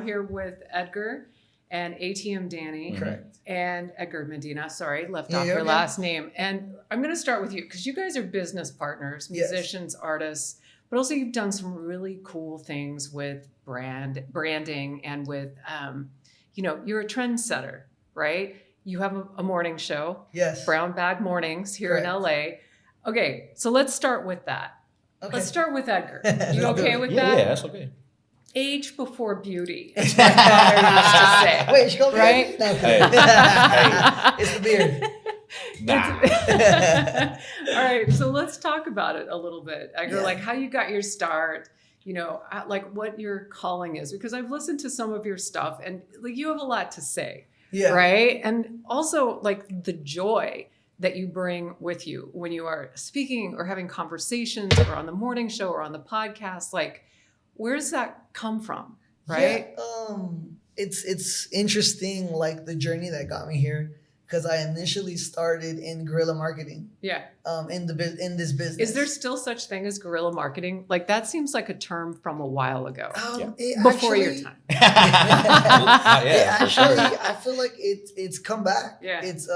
I'm here with Edgar and ATM Danny. Correct. And Edgar Medina. Sorry, left off your last name. And I'm going to start with you because you guys are business partners, musicians, artists, but also you've done some really cool things with branding and with, you're a trendsetter, right? You have a morning show. Yes. Brown Bag Mornings here in LA. Okay, so let's start with that. Okay. Let's start with Edgar. You okay with that? Yeah, that's okay. Age before beauty is what my mother used to say. Wait, you right? No, hey. It's the beard. Nah. All right, so let's talk about it a little bit, Edgar. Like how you got your start, like what your calling is, because I've listened to some of your stuff and like you have a lot to say, right? And also like the joy that you bring with you when you are speaking or having conversations or on the morning show or on the podcast. Like, where does that come from, right? Yeah, it's interesting, like the journey that got me here, because I initially started in guerrilla marketing. Yeah. In this business. Is there still such thing as guerrilla marketing? Like that seems like a term from a while ago. Before your time. Actually, I feel like it's come back. Yeah. It's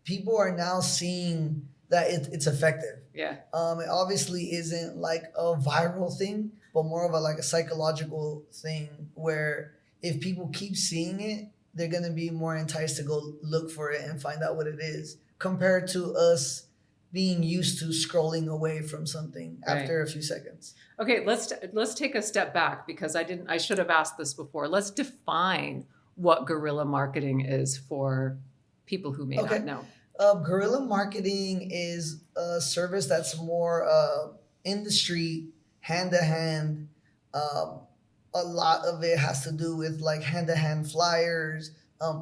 people are now seeing that it's effective. Yeah. It obviously isn't like a viral thing, but more of a psychological thing where if people keep seeing it, they're going to be more enticed to go look for it and find out what it is, compared to us being used to scrolling away from something after a few seconds. Okay, let's take a step back because I should have asked this before. Let's define what guerrilla marketing is for people who may not know. Guerrilla marketing is a service that's more industry, hand-to-hand. A lot of it has to do with like hand-to-hand flyers,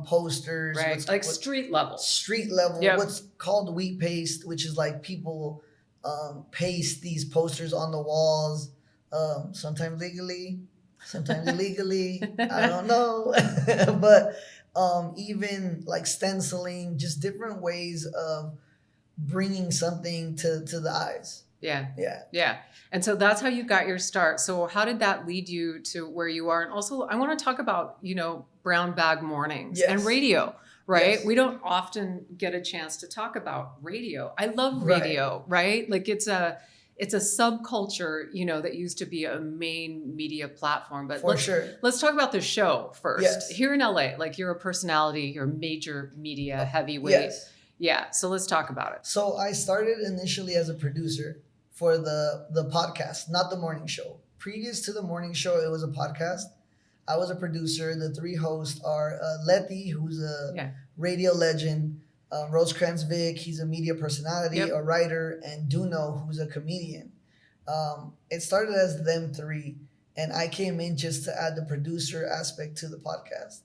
posters. Right, like street level. Street level, yep. What's called wheat paste, which is like people paste these posters on the walls, sometimes legally, sometimes illegally. I don't know. But even like stenciling, just different ways of bringing something to the eyes. Yeah. And so that's how you got your start. So how did that lead you to where you are? And also I want to talk about, brown bag mornings and radio, right? Yes. We don't often get a chance to talk about radio. I love radio, right? Like it's a subculture, that used to be a main media platform. But let's talk about the show first. Yes. Here in LA, like you're a personality, you're a major media heavyweight. Yes. Yeah. So let's talk about it. So I started initially as a producer for the podcast, not the morning show. Previous to the morning show, it was a podcast. I was a producer. The three hosts are Letty, who's a radio legend, Rosecrans Vic, he's a media personality, a writer, and Duno, who's a comedian. It started as them three, and I came in just to add the producer aspect to the podcast.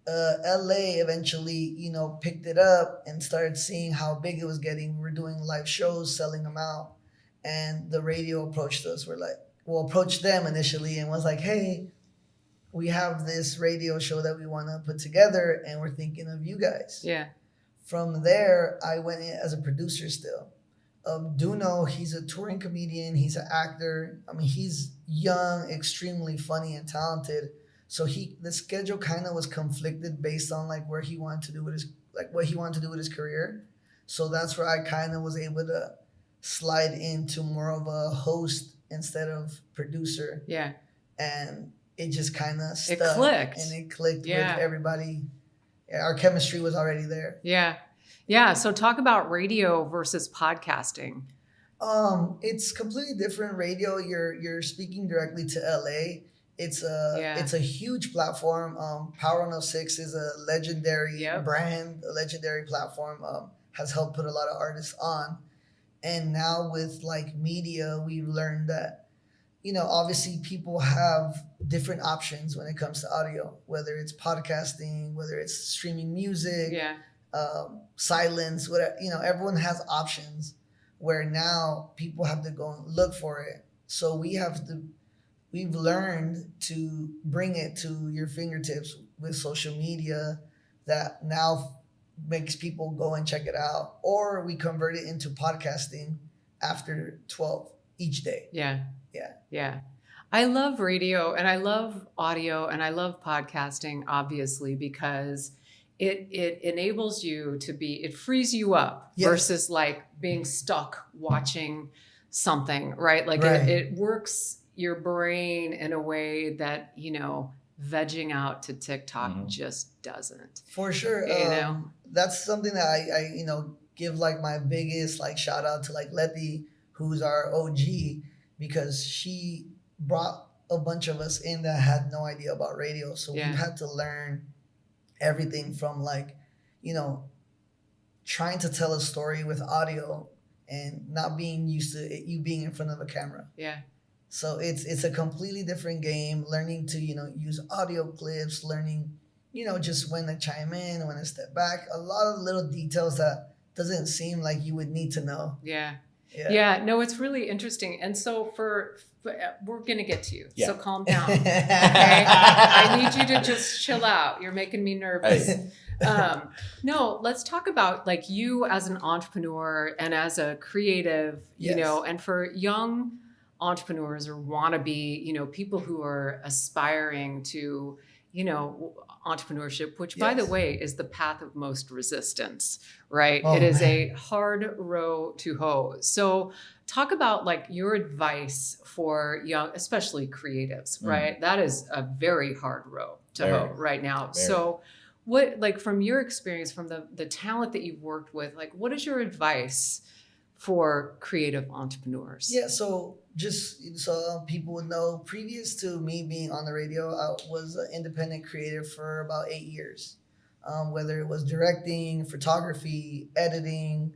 LA eventually, picked it up and started seeing how big it was getting. We were doing live shows, selling them out. And the radio approached us. Approached them initially and was like, hey, we have this radio show that we want to put together and we're thinking of you guys. Yeah. From there, I went in as a producer still. Duno, he's a touring comedian. He's an actor. I mean, he's young, extremely funny and talented. So the schedule kind of was conflicted based on like where he wanted to do with what he wanted to do with his career. So that's where I kind of was able to slide into more of a host instead of producer. Yeah. And it just kind of stuck. It clicked. And it clicked with everybody. Our chemistry was already there. Yeah. Yeah. So talk about radio versus podcasting. It's completely different. Radio, you're speaking directly to LA. It's a huge platform. Power 106 is a legendary brand, a legendary platform. Has helped put a lot of artists on. And now with like media, we've learned that, obviously people have different options when it comes to audio, whether it's podcasting, whether it's streaming music, silence, whatever, everyone has options where now people have to go and look for it. So we've learned to bring it to your fingertips with social media that now makes people go and check it out, or we convert it into podcasting after 12 each day. Yeah. I love radio and I love audio and I love podcasting, obviously, because it enables you to it frees you up versus like being stuck watching something, right? Like it works your brain in a way that, you know, vegging out to TikTok just doesn't. For sure. You know, that's something that I, you know, give like my biggest like shout out to like Letty, who's our OG, because she brought a bunch of us in that had no idea about radio. So we had to learn everything from like, you know, trying to tell a story with audio and not being used to you being in front of a camera. Yeah. So it's a completely different game, learning to, you know, use audio clips, learning, you know, just when to chime in, when to step back, a lot of little details that doesn't seem like you would need to know. Yeah. Yeah. No, it's really interesting. And so we're going to get to you. Yeah. So calm down. Okay. I need you to just chill out. You're making me nervous. Hey. No, let's talk about like you as an entrepreneur and as a creative, you know, and for young entrepreneurs or wannabe, you know, people who are aspiring to, you know, entrepreneurship, which by the way is the path of most resistance, right? It is a hard row to hoe. So talk about like your advice for young, especially creatives, right? That is a very hard row to hoe right now. So what, like from your experience, from the talent that you've worked with, like what is your advice for creative entrepreneurs? Yeah, so just so people would know, previous to me being on the radio, I was an independent creator for about 8 years. Whether it was directing, photography, editing,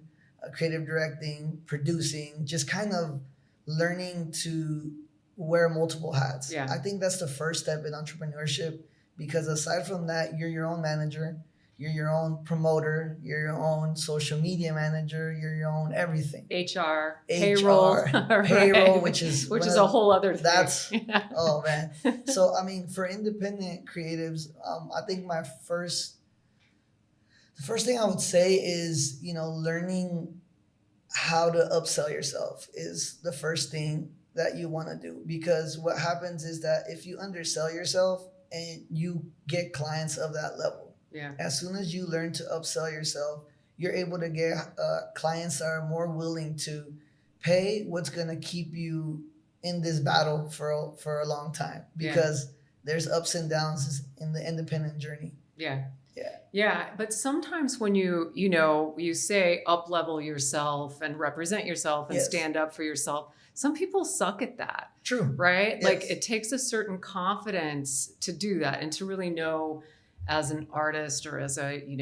creative directing, producing, just kind of learning to wear multiple hats. Yeah. I think that's the first step in entrepreneurship, because aside from that, you're your own manager. You're your own promoter. You're your own social media manager. You're your own everything. HR, payroll, right. which is a whole other thing. That's oh man. So I mean, for independent creatives, I think the first thing I would say is, you know, learning how to upsell yourself is the first thing that you want to do, because what happens is that if you undersell yourself and you get clients of that level. Yeah. As soon as you learn to upsell yourself, you're able to get clients that are more willing to pay what's going to keep you in this battle for a long time, because there's ups and downs in the independent journey. Yeah. Yeah. Yeah. But sometimes when you say up level yourself and represent yourself and stand up for yourself, some people suck at that. True. Right? Yes. Like it takes a certain confidence to do that and to really know as an artist or as an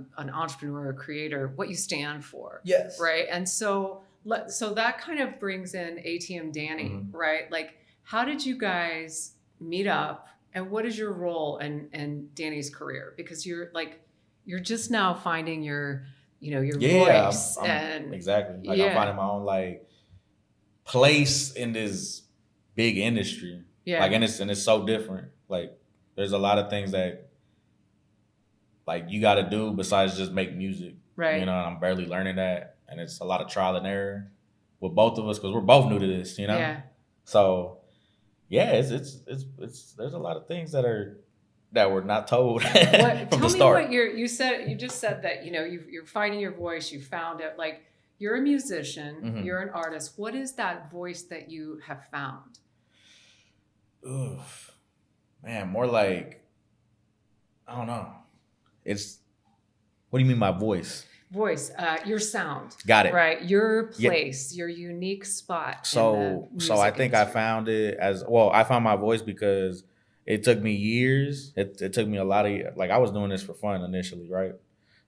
entrepreneur or creator, what you stand for. Yes. Right. And so that kind of brings in ATM Danny, right? Like, how did you guys meet up and what is your role in Danny's career? Because you're just now finding your voice. Exactly. Like I'm finding my own like place in this big industry. Yeah. Like, and it's so different. Like, there's a lot of things that like you got to do besides just make music. Right. You know, and I'm barely learning that. And it's a lot of trial and error with both of us because we're both new to this, you know? Yeah. So yeah, it's there's a lot of things that were not told from the start. Tell me what you just said that, you know, you're finding your voice, you found it. Like, you're a musician, you're an artist. What is that voice that you have found? Oof. Man, more like, I don't know. What do you mean by voice? Voice, your sound. Got it. Right, your place, your unique spot. So I think industry. I found it I found my voice because it took me years. It took me a lot of, like, I was doing this for fun initially, right?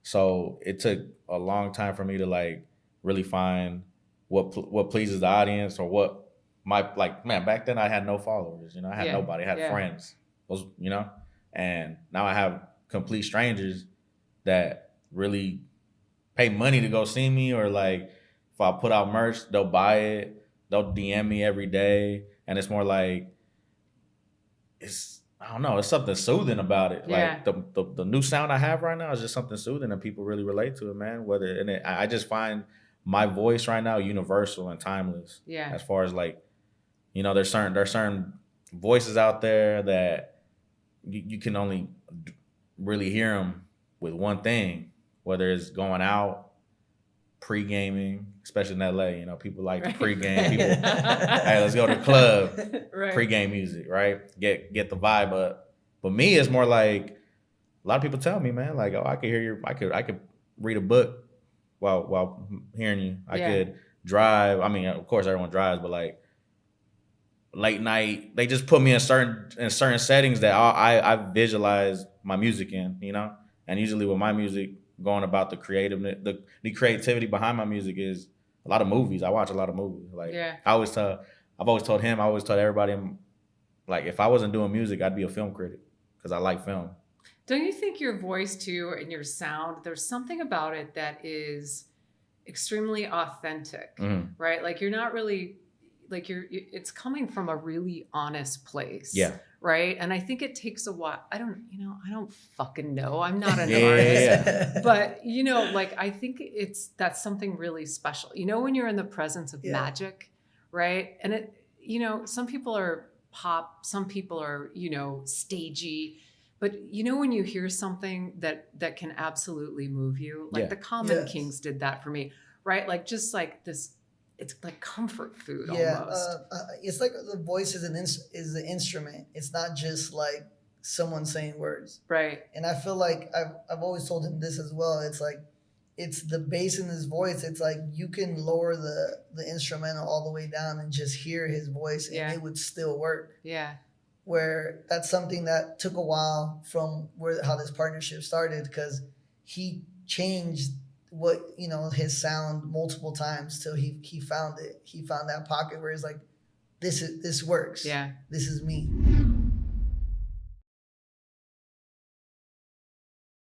So it took a long time for me to like really find what pleases the audience or what back then I had no followers, you know, I had nobody, I had friends, you know, and now I have complete strangers that really pay money to go see me, or like if I put out merch, they'll buy it, they'll DM me every day, and it's more like I don't know, it's something soothing about it. Like the new sound I have right now is just something soothing and people really relate to it, man. I just find my voice right now universal and timeless. Yeah. As far as like, You know, there's certain voices out there that you can only really hear them with one thing, whether it's going out, pre-gaming, especially in LA. You know, people like to pre-game. People, hey, let's go to the club, pre-game music, right? Get the vibe up. But me, it's more like a lot of people tell me, man, like, oh, I could read a book while hearing you. I could drive. I mean, of course, everyone drives, but like late night, they just put me in certain settings that I visualize my music in, you know. And usually with my music, going about the creativity behind my music is a lot of movies. I watch a lot of movies. Like I've always told him, I always told everybody, like, if I wasn't doing music, I'd be a film critic because I like film. Don't you think your voice too and your sound, there's something about it that is extremely authentic, right? Like you're not really, like it's coming from a really honest place. Yeah. Right. And I think it takes a while. I don't fucking know. I'm not an artist, but you know, like, I think that's something really special, you know, when you're in the presence of magic, right? And it, you know, some people are pop, some people are, you know, stagey, but you know, when you hear something that can absolutely move you, like the Common Kings did that for me, right? Like, just like this, it's like comfort food almost. It's like the voice is an instrument. It's not just like someone saying words. Right. And I feel like I've always told him this as well. It's like, it's the bass in his voice. It's like you can lower the instrumental all the way down and just hear his voice and it would still work. Yeah. Where that's something that took a while from how this partnership started, because he changed his sound multiple times till he found it. He found that pocket where it's like, this works. Yeah. This is me.